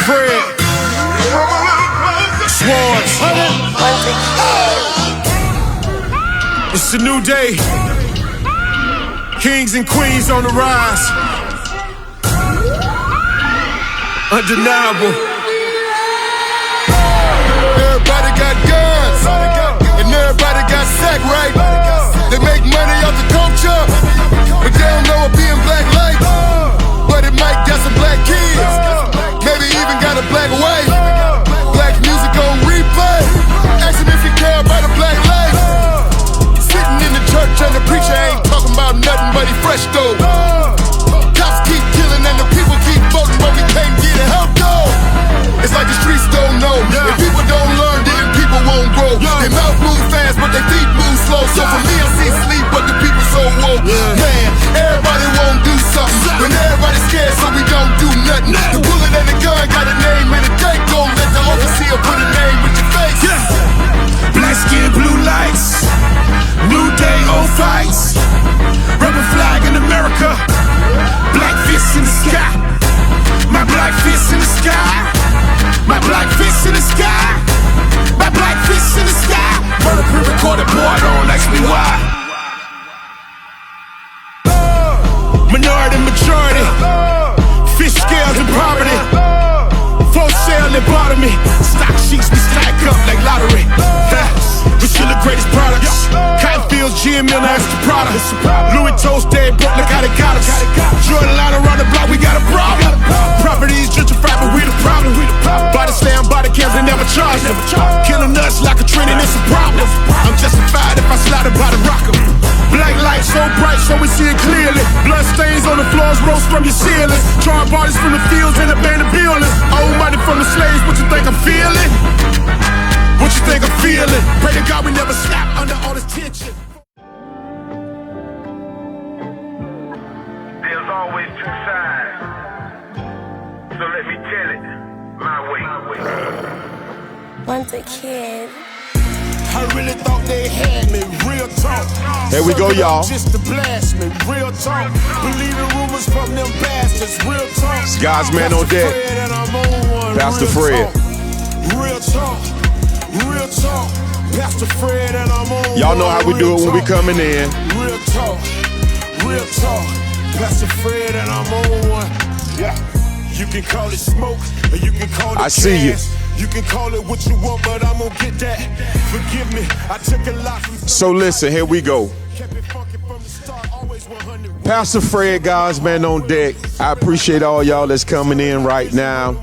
Fred, Swords. It's a new day. Kings and queens on the rise. Undeniable. Everybody got guns, and everybody got sack, right? They make money off the culture, but they don't know what being black like. But it might got some black kids, maybe even got a black wife. Black music on replay. Ask him if he care about a black life. Sitting in the church and the preacher ain't talking about nothing but he fresh though. Cops keep killing and the people keep voting, but we can't get it help though. It's like the streets don't know. If people don't learn, then people won't grow. Their mouth move fast, but their feet move slow. So for me, I see sleep, but the people so woke. Man, everybody won't do something, but everybody's scared, so we don't do nothing. The bullet and the gun got a name and a date. Don't let the overseer put a name with your face. Black skin, blue lights. New day, old fights. Rebel flag in America. Black fists in the sky. My black fists in the sky. My black fists in the sky. My black fists in the sky. Murder pre-recorded, boy, don't ask me why. Minority, majority. Fish scales and poverty. For sale and bottomy. Stock sheets we stack up like lottery. We still the greatest products. Cotton Fields, GM Miller, extra products. Louis Toast, they broke, look how they got us. Jordan line around the block, we got a problem. Properties gentrified, but we the problem. Body slam, body cams, they never charge them. Killing nuts like a trend, and it's a problem. I'm justified if I slide by the rocker. Black light so bright, so we see it clearly. Blood stains on the floors, roast from your ceilings. Charred bodies from the fields and abandoned buildings. Old money from the slaves, what you think I'm feeling? What you think I'm feeling? Pray to God we never stop under all this tension. There's always two sides, so let me tell it my way. Once a kid. I really thought they had me, real talk. Here we go, y'all. Just to blast me, real talk. Believing rumors from them bastards, real talk. It's God's man on deck. Pastor Fred. Real talk, real talk. Pastor Fred and I'm on. Y'all know how we do it when we coming in. Real talk, Pastor Fred and I'm on one. Yeah. You can call it smoke, or you can call it I see you. You can call it what you want, but I'm gonna get that. Forgive me, I took a lot from. So listen, here we go. Pastor Fred, God's man on deck. I appreciate all y'all that's coming in right now.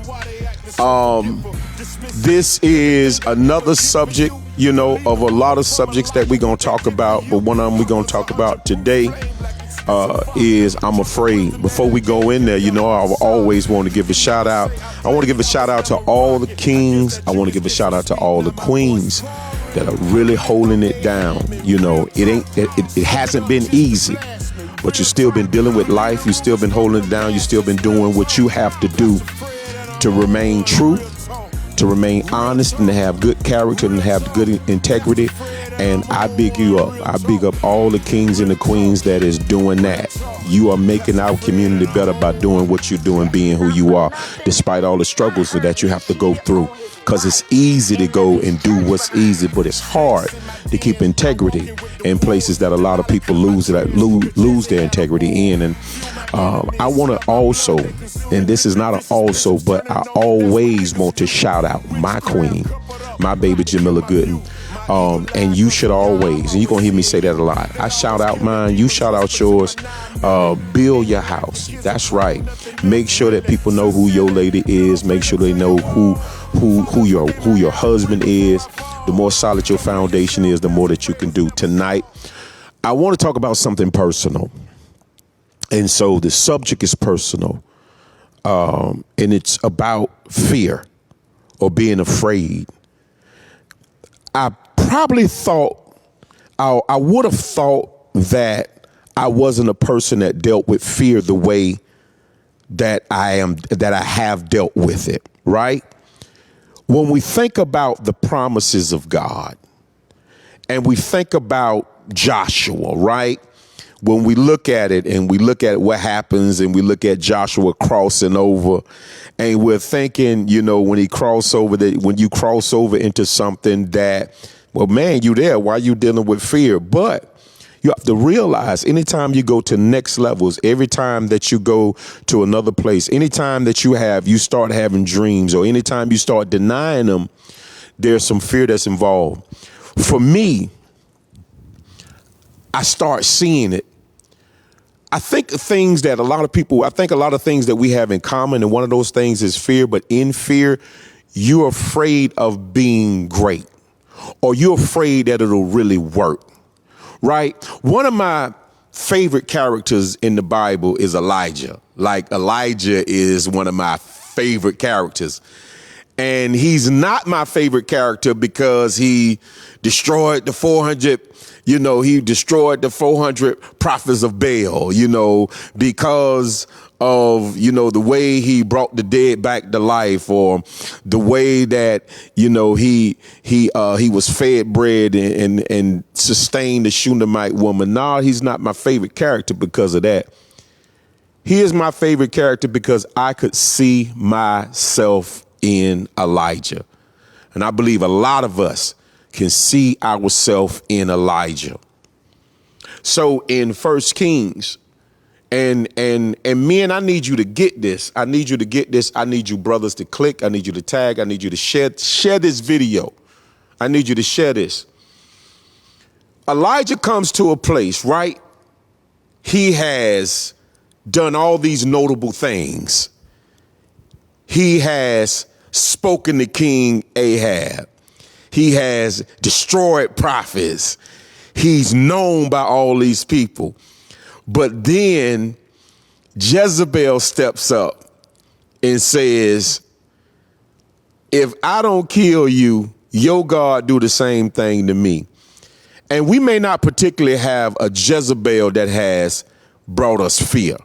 This is another subject, you know, of a lot of subjects that we're gonna talk about, but one of them we're gonna talk about today is I'm afraid. Before we go in there, you know, I always want to give a shout out. I want to give a shout out to all the kings. I want to give a shout out to all the queens that are really holding it down. You know, it hasn't been easy, but you've still been dealing with life. You've still been holding it down. You've still been doing what you have to do to remain true, to remain honest, and to have good character and have good integrity. And I big you up. I big up all the kings and the queens that is doing that. You are making our community better by doing what you're doing, being who you are, despite all the struggles that you have to go through. Because it's easy to go and do what's easy, but it's hard to keep integrity in places that a lot of people lose their integrity in. And I want to also, and this is not an also, but I always want to shout out my queen, my baby Jamila Gooden. And you should always, and you're going to hear me say that a lot, I shout out mine, you shout out yours. Build your house. That's right. Make sure that people know who your lady is. Make sure they know who your husband is. The more solid your foundation is, the more that you can do. Tonight, I want to talk about something personal. And so the subject is personal. And it's about fear or being afraid. I probably thought, I would have thought that I wasn't a person that dealt with fear the way that I have dealt with it, right? When we think about the promises of God and we think about Joshua, right? when we look at it and we look at what happens and we look at Joshua crossing over and we're thinking, you know, when you cross over into something that, well, man, you there, why you dealing with fear? But you have to realize anytime you go to next levels, every time that you go to another place, anytime that you start having dreams, or anytime you start denying them, there's some fear that's involved. For me, I start seeing it. I think a lot of things that we have in common, and one of those things is fear, but in fear, you're afraid of being great, or you're afraid that it'll really work. Right? One of my favorite characters in the Bible is Elijah. Like, Elijah is one of my favorite characters. And he's not my favorite character because he destroyed the 400, he destroyed the 400 prophets of Baal, because of, the way he brought the dead back to life, or the way that, he was fed bread and sustained the Shunammite woman. No, he's not my favorite character because of that. He is my favorite character because I could see myself in Elijah. And I believe a lot of us can see ourselves in Elijah. So in 1 Kings, and men, I need you to get this. I need you to get this. I need you brothers to click. I need you to tag. I need you to share this video. I need you to share this. Elijah comes to a place, right? He has done all these notable things. He has spoken to King Ahab. He has destroyed prophets. He's known by all these people. But then Jezebel steps up and says, if I don't kill you, your God do the same thing to me. And we may not particularly have a Jezebel that has brought us fear,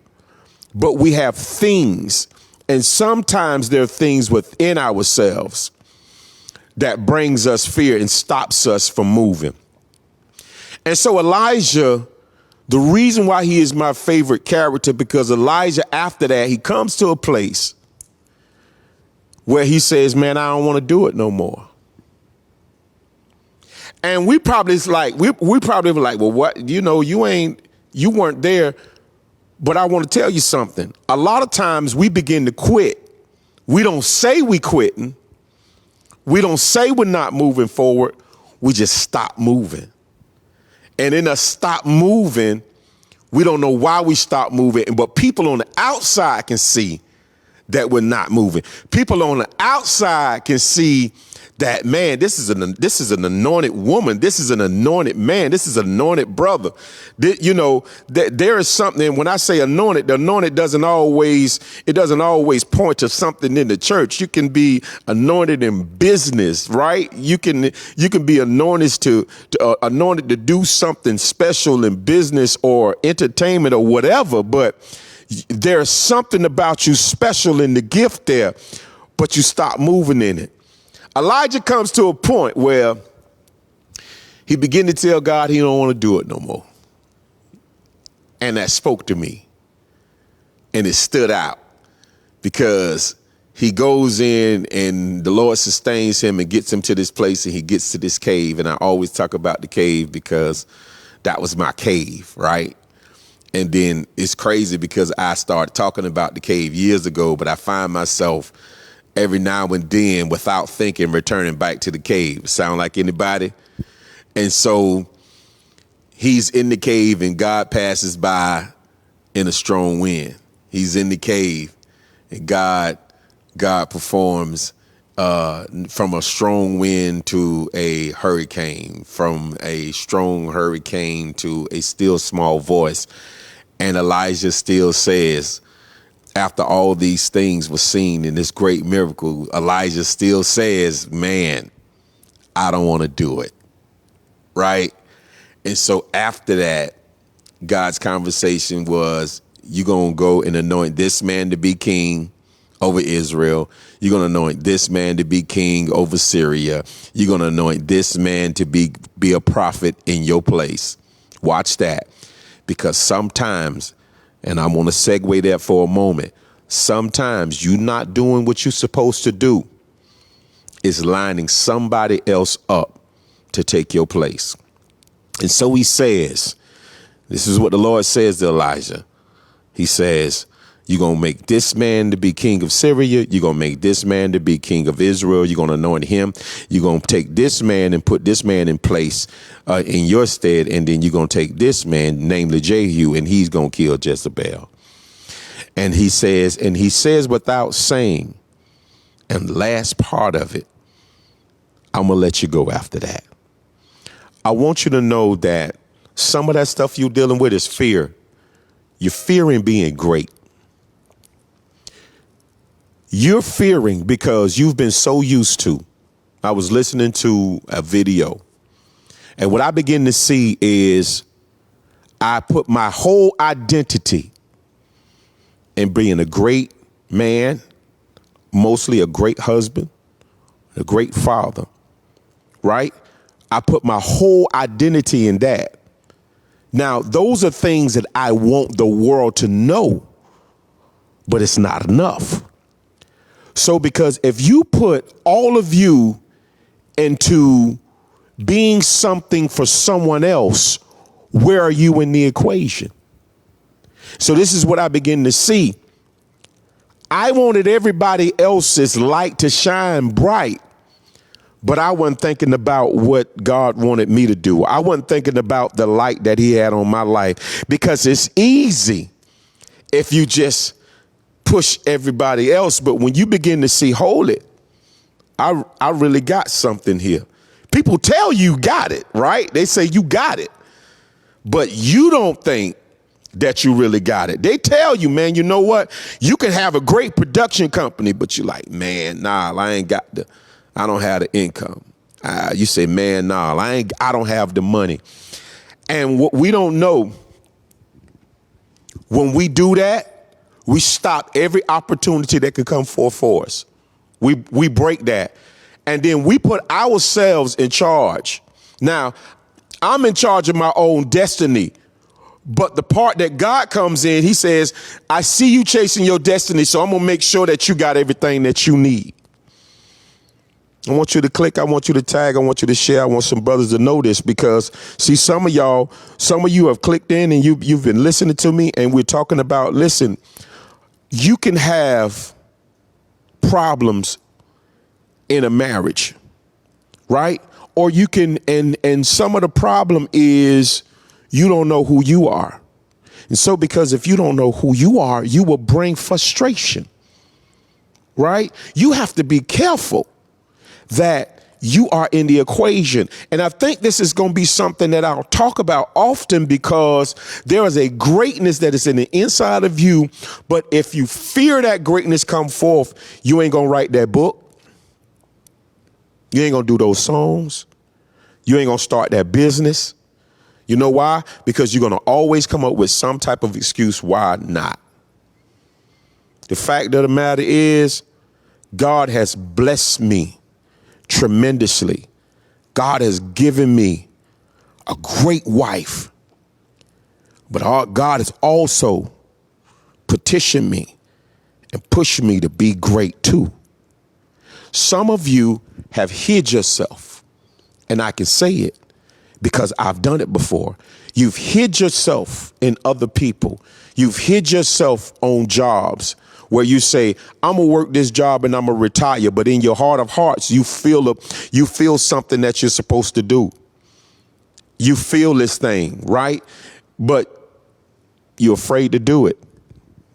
but we have things. And sometimes there are things within ourselves that brings us fear and stops us from moving. And so Elijah, the reason why he is my favorite character, because Elijah, after that, he comes to a place where he says, man, I don't want to do it no more. And we probably were like, well, what, you weren't there. But I want to tell you something. A lot of times we begin to quit. We don't say we quitting. We don't say we're not moving forward. We just stop moving. And in a stop moving, we don't know why we stop moving. But people on the outside can see that we're not moving. People on the outside can see that, man, this is an anointed woman. This is an anointed man. This is an anointed brother. There is something. When I say anointed, the anointed doesn't always point to something in the church. You can be anointed in business, right? You can be anointed to do something special in business or entertainment or whatever. But there's something about you special in the gift there, but you stop moving in it. Elijah comes to a point where he began to tell God he don't want to do it no more. And that spoke to me. And it stood out because he goes in and the Lord sustains him and gets him to this place, and he gets to this cave. And I always talk about the cave because that was my cave, right? And then it's crazy because I started talking about the cave years ago, but I find myself every now and then, without thinking, returning back to the cave. Sound like anybody? And so he's in the cave and God passes by in a strong wind. He's in the cave and God performs from a strong wind to a hurricane, from a strong hurricane to a still small voice. And Elijah still says, after all these things were seen in this great miracle, Elijah still says, man, I don't want to do it. Right? And so after that, God's conversation was, you're going to go and anoint this man to be king over Israel. You're going to anoint this man to be king over Syria. You're going to anoint this man to be a prophet in your place. Watch that. Because sometimes, and I want to segue there for a moment, sometimes you not doing what you're supposed to do is lining somebody else up to take your place. And so he says, this is what the Lord says to Elijah. He says, you're going to make this man to be king of Syria. You're going to make this man to be king of Israel. You're going to anoint him. You're going to take this man and put this man in place in your stead. And then you're going to take this man, namely Jehu, and he's going to kill Jezebel. And he says without saying, and the last part of it, I'm going to let you go after that. I want you to know that some of that stuff you're dealing with is fear. You're fearing being great. You're fearing because you've been so used to. I was listening to a video, and what I begin to see is I put my whole identity in being a great man, mostly a great husband, a great father, right? I put my whole identity in that. Now, those are things that I want the world to know, but it's not enough. So because if you put all of you into being something for someone else, where are you in the equation? So this is what I begin to see. I wanted everybody else's light to shine bright, but I wasn't thinking about what God wanted me to do. I wasn't thinking about the light that he had on my life, because it's easy if you just push everybody else. But when you begin to see, hold it, I really got something here. People tell you got it, right? They say you got it, but you don't think that you really got it. They tell you, man, you know what? You can have a great production company, but you're like, man, nah, I don't have the income. You say, man, nah, I don't have the money. And what we don't know, when we do that, we stop every opportunity that could come forth for us. We break that. And then we put ourselves in charge. Now, I'm in charge of my own destiny. But the part that God comes in, he says, I see you chasing your destiny, so I'm going to make sure that you got everything that you need. I want you to click. I want you to tag. I want you to share. I want some brothers to know this, because, see, some of you have clicked in and you've been listening to me, and we're talking about, listen, you can have problems in a marriage, right? Or you can, and some of the problem is you don't know who you are. And so because if you don't know who you are, you will bring frustration, right? You have to be careful that you are in the equation. And I think this is going to be something that I'll talk about often, because there is a greatness that is in the inside of you. But if you fear that greatness come forth, you ain't going to write that book. You ain't going to do those songs. You ain't going to start that business. You know why? Because you're going to always come up with some type of excuse why not. The fact of the matter is, God has blessed me tremendously. God has given me a great wife, but God has also petitioned me and pushed me to be great too. Some of you have hid yourself, and I can say it because I've done it before. You've hid yourself in other people. You've hid yourself on jobs where you say, I'm gonna work this job and I'm gonna retire. But in your heart of hearts, you feel something that you're supposed to do. You feel this thing, right? But you're afraid to do it.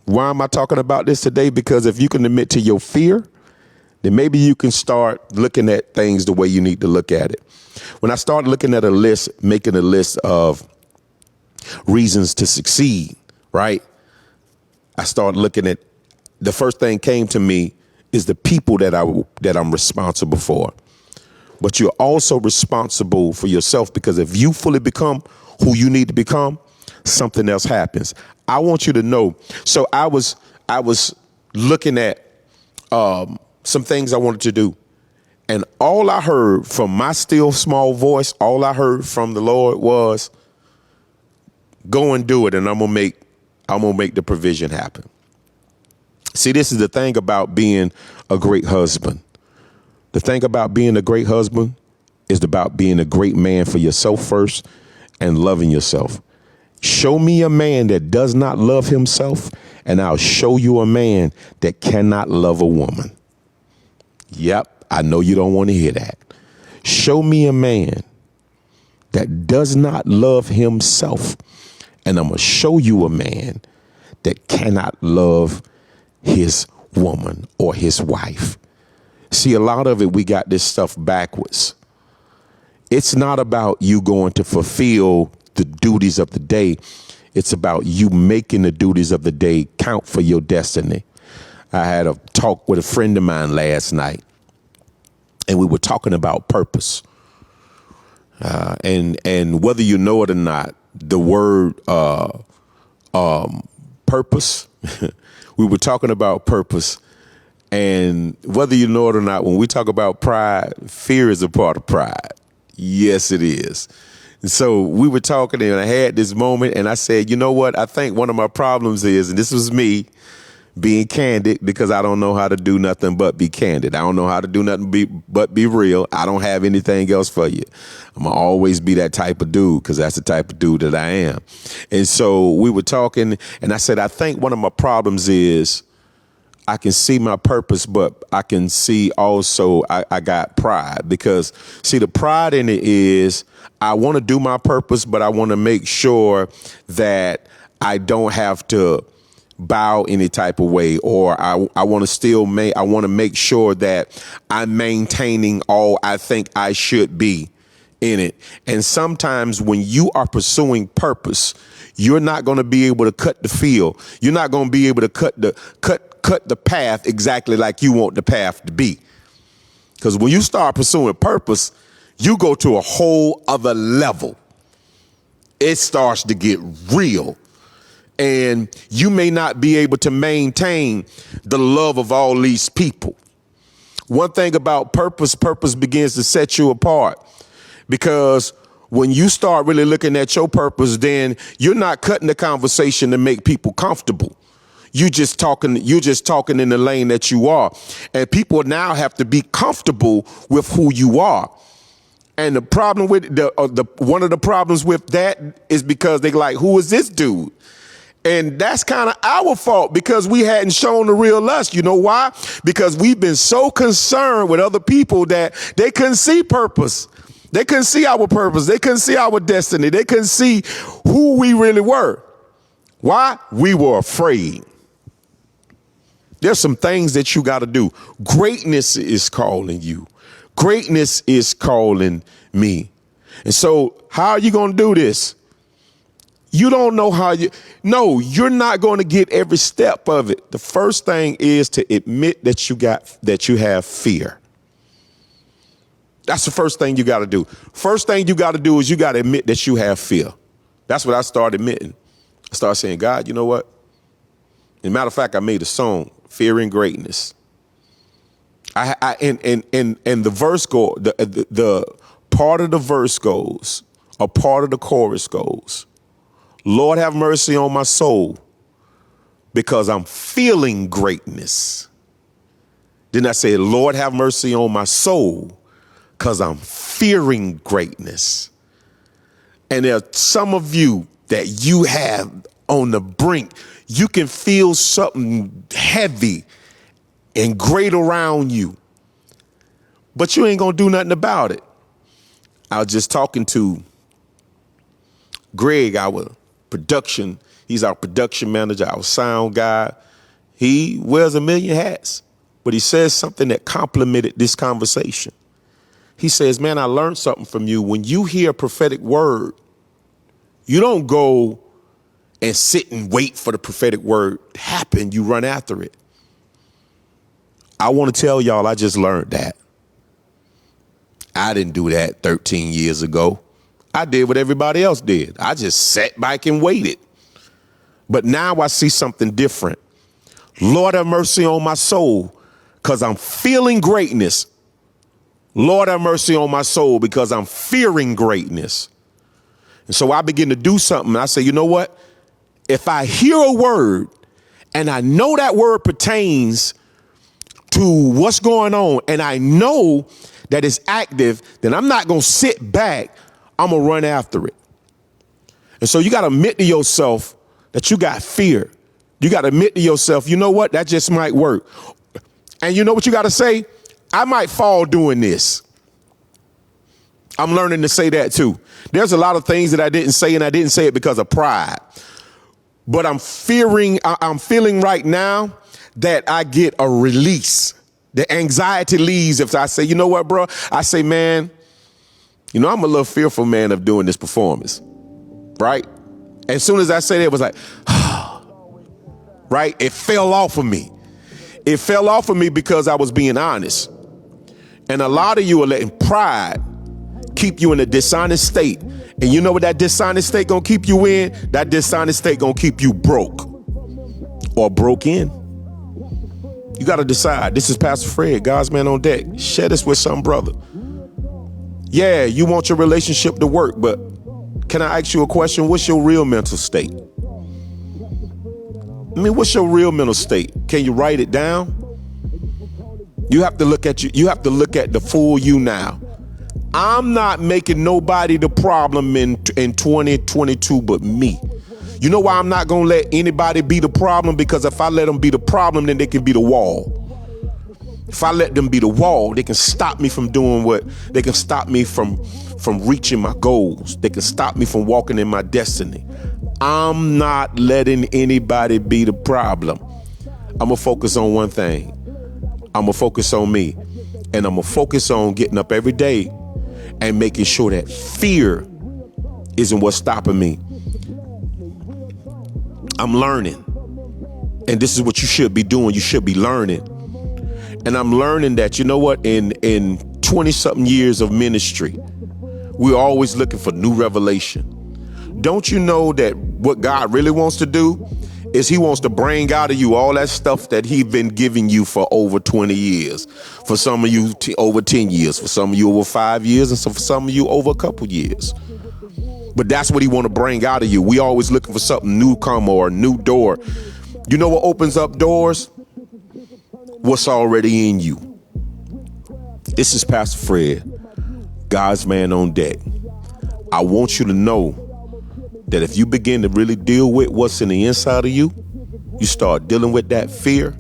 Why am I talking about this today? Because if you can admit to your fear, then maybe you can start looking at things the way you need to look at it. When I started looking at making a list of reasons to succeed, right? I started looking at, the first thing came to me is the people that I'm responsible for. But you're also responsible for yourself, because if you fully become who you need to become, something else happens. I want you to know. So I was looking at some things I wanted to do. And all I heard from my still small voice, all I heard from the Lord was, Go and do it, and I'm gonna make the provision happen. See, this is the thing about being a great husband. The thing about being a great husband is about being a great man for yourself first and loving yourself. Show me a man that does not love himself, and I'll show you a man that cannot love a woman. Yep, I know you don't want to hear that. Show me a man that does not love himself, and I'm going to show you a man that cannot love his woman or his wife. See, a lot of it, we got this stuff backwards. It's not about you going to fulfill the duties of the day. It's about you making the duties of the day count for your destiny. I had a talk with a friend of mine last night, and we were talking about purpose. And whether you know it or not, the word purpose, we were talking about purpose. And whether you know it or not, when we talk about pride, fear is a part of pride. Yes, it is. And so we were talking, and I had this moment, and I said, you know what? I think one of my problems is, and this was me being candid, because I don't know how to do nothing but be candid. I don't know how to do nothing but be real. I don't have anything else for you. I'm going to always be that type of dude, because that's the type of dude that I am. And so we were talking, and I said, I think one of my problems is I can see my purpose, but I can see also I got pride, because see, the pride in it is I want to do my purpose, but I want to make sure that I don't have to bow any type of way, or I want to still I want to make sure that I'm maintaining all I think I should be in it. And sometimes when you are pursuing purpose, you're not going to be able to cut the field. You're not going to be able to cut the path exactly like you want the path to be. Because when you start pursuing purpose, you go to a whole other level. It starts to get real. And you may not be able to maintain the love of all these people. One thing about purpose begins to set you apart, because when you start really looking at your purpose, then you're not cutting the conversation to make people comfortable. You're just talking in the lane that you are. And people now have to be comfortable with who you are. And the problem with one of the problems with that is because they like, who is this dude? And that's kind of our fault, because we hadn't shown the real us. You know why? Because we've been so concerned with other people that they couldn't see purpose. They couldn't see our purpose. They couldn't see our destiny. They couldn't see who we really were. Why? We were afraid. There's some things that you got to do. Greatness is calling you. Greatness is calling me. And so how are you going to do this? You don't know how you're not going to get every step of it. The first thing is to admit that you have fear. That's the first thing you got to do. First thing you got to do is you got to admit that you have fear. That's what I started admitting. I started saying, God, you know what? As a matter of fact, I made a song, Fearing Greatness. And the verse the part of the verse goes, a part of the chorus goes, Lord, have mercy on my soul, because I'm feeling greatness. Then I said, Lord, have mercy on my soul, because I'm fearing greatness. And there are some of you that you have on the brink. You can feel something heavy and great around you, but you ain't going to do nothing about it. I was just talking to Greg, he's our production manager, our sound guy. He wears a million hats, but he says something that complimented this conversation. He says, man, I learned something from you. When you hear a prophetic word, you don't go and sit and wait for the prophetic word to happen. You run after it. I want to tell y'all, I just learned that. I didn't do that 13 years ago. I did what everybody else did. I just sat back and waited. But now I see something different. Lord, have mercy on my soul, because I'm feeling greatness. Lord, have mercy on my soul, because I'm fearing greatness. And so I begin to do something. I say, you know what? If I hear a word and I know that word pertains to what's going on and I know that it's active, then I'm not going to sit back. I'm going to run after it. And so you got to admit to yourself that you got fear. You got to admit to yourself, you know what? That just might work. And you know what you got to say? I might fall doing this. I'm learning to say that too. There's a lot of things that I didn't say, and I didn't say it because of pride. But I'm feeling right now that I get a release. The anxiety leaves if I say, you know what, bro? I say, man, you know, I'm a little fearful, man, of doing this performance. Right? As soon as I say that, it was like, right? It fell off of me. It fell off of me because I was being honest. And a lot of you are letting pride keep you in a dishonest state. And you know what that dishonest state gonna keep you in? That dishonest state gonna keep you broke or broke in. You gotta decide. This is Pastor Fred, God's man on deck. Share this with some brother. Yeah, you want your relationship to work, but can I ask you a question? What's your real mental state? I mean, what's your real mental state? Can you write it down? You have to look at you have to look at the full you now. I'm not making nobody the problem in 2022 but me. You know why I'm not going to let anybody be the problem? Because if I let them be the problem, then they can be the wall. If I let them be the wall, they can stop me from doing they can stop me from reaching my goals. They can stop me from walking in my destiny. I'm not letting anybody be the problem. I'm going to focus on one thing. I'm going to focus on me. And I'm going to focus on getting up every day and making sure that fear isn't what's stopping me. I'm learning. And this is what you should be doing. You should be learning. And I'm learning that, you know what, in 20-something years of ministry, we're always looking for new revelation. Don't you know that what God really wants to do is he wants to bring out of you all that stuff that he's been giving you for over 20 years. For some of you, over 10 years. For some of you, over 5 years. And so for some of you, over a couple years. But that's what he want to bring out of you. We always looking for something new come or a new door. You know what opens up doors? What's already in you. This is Pastor Fred, God's man on deck. I want you to know that if you begin to really deal with what's in the inside of you, you start dealing with that fear,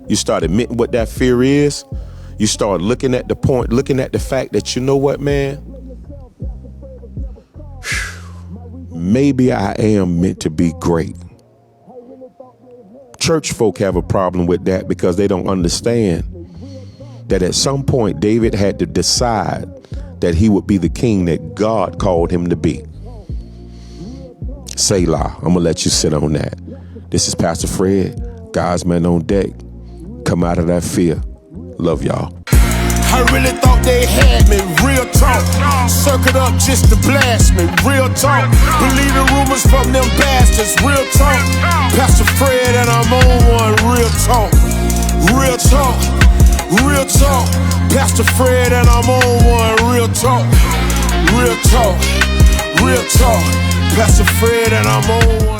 you start admitting what that fear is, you start looking at the fact that, you know what, man, maybe I am meant to be great. Church folk have a problem with that because they don't understand that at some point David had to decide that he would be the king that God called him to be. Selah. I'm going to let you sit on that. This is Pastor Fred, God's man on deck. Come out of that fear. Love y'all. I really thought they had me, real talk. Circled up just to blast me, real talk. Believing rumors from them bastards, real talk. Pastor Fred and I'm on one, real talk. Real talk, real talk. Pastor Fred and I'm on one, real talk. Real talk, real talk. Pastor Fred and I'm on one.